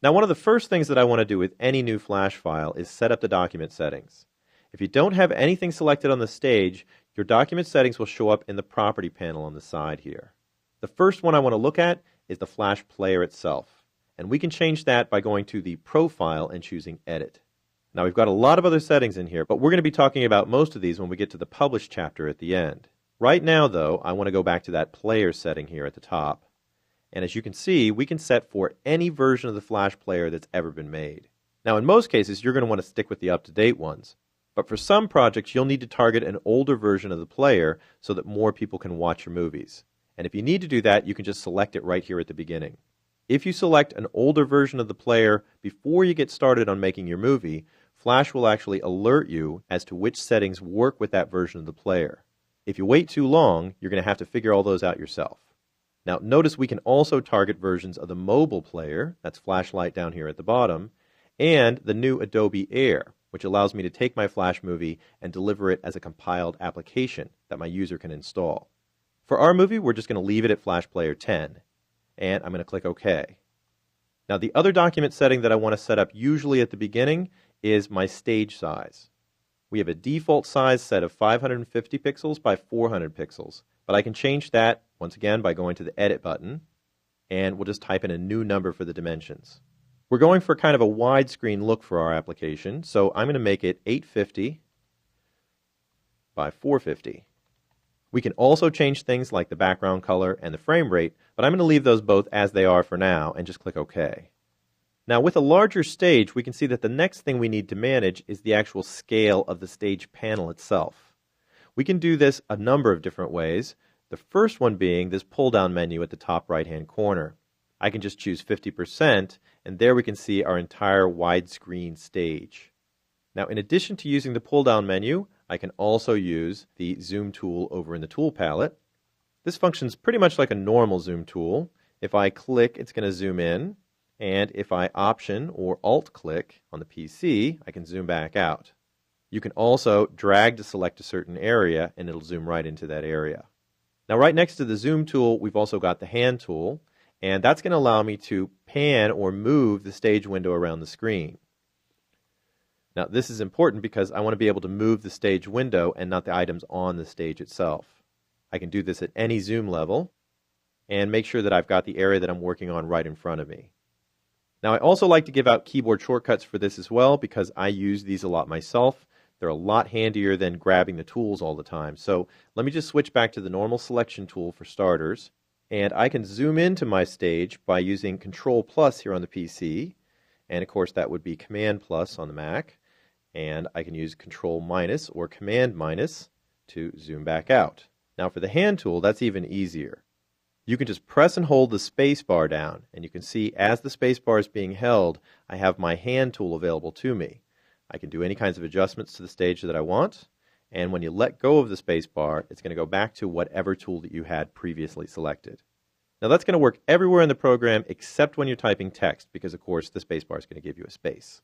Now, one of the first things that I want to do with any new Flash file is set up the document settings. If you don't have anything selected on the stage, your document settings will show up in the property panel on the side here. The first one I want to look at is the Flash player itself. And we can change that by going to the Profile and choosing Edit. Now, we've got a lot of other settings in here, but we're going to be talking about most of these when we get to the Publish chapter at the end. Right now, though, I want to go back to that player setting here at the top. And as you can see, we can set for any version of the Flash player that's ever been made. Now, in most cases, you're going to want to stick with the up-to-date ones. But for some projects, you'll need to target an older version of the player so that more people can watch your movies. And if you need to do that, you can just select it right here at the beginning. If you select an older version of the player before you get started on making your movie, Flash will actually alert you as to which settings work with that version of the player. If you wait too long, you're going to have to figure all those out yourself. Now, notice we can also target versions of the mobile player, that's Flashlight down here at the bottom, and the new Adobe Air, which allows me to take my Flash movie and deliver it as a compiled application that my user can install. For our movie, we're just going to leave it at Flash Player 10, and I'm going to click OK. Now, the other document setting that I want to set up usually at the beginning is my stage size. We have a default size set of 550 pixels by 400 pixels, but I can change that once again by going to the Edit button, and we'll just type in a new number for the dimensions. We're going for kind of a widescreen look for our application, so I'm going to make it 850 by 450. We can also change things like the background color and the frame rate, but I'm going to leave those both as they are for now and just click OK. Now, with a larger stage, we can see that the next thing we need to manage is the actual scale of the stage panel itself. We can do this a number of different ways, the first one being this pull-down menu at the top right-hand corner. I can just choose 50%, and there we can see our entire widescreen stage. Now, in addition to using the pull-down menu, I can also use the Zoom tool over in the Tool palette. This functions pretty much like a normal Zoom tool. If I click, it's going to zoom in. And if I Option or Alt-click on the PC, I can zoom back out. You can also drag to select a certain area, and it'll zoom right into that area. Now, right next to the Zoom tool, we've also got the Hand tool, and that's going to allow me to pan or move the stage window around the screen. Now, this is important because I want to be able to move the stage window and not the items on the stage itself. I can do this at any zoom level and make sure that I've got the area that I'm working on right in front of me. Now, I also like to give out keyboard shortcuts for this as well because I use these a lot myself. They're a lot handier than grabbing the tools all the time. So let me just switch back to the normal selection tool for starters. And I can zoom into my stage by using Control Plus here on the PC. And of course, that would be Command Plus on the Mac. And I can use Control minus or Command minus to zoom back out. Now for the Hand tool, that's even easier. You can just press and hold the space bar down, and you can see as the space bar is being held, I have my Hand tool available to me. I can do any kinds of adjustments to the stage that I want, and when you let go of the space bar, it's going to go back to whatever tool that you had previously selected. Now that's going to work everywhere in the program except when you're typing text, because of course the space bar is going to give you a space.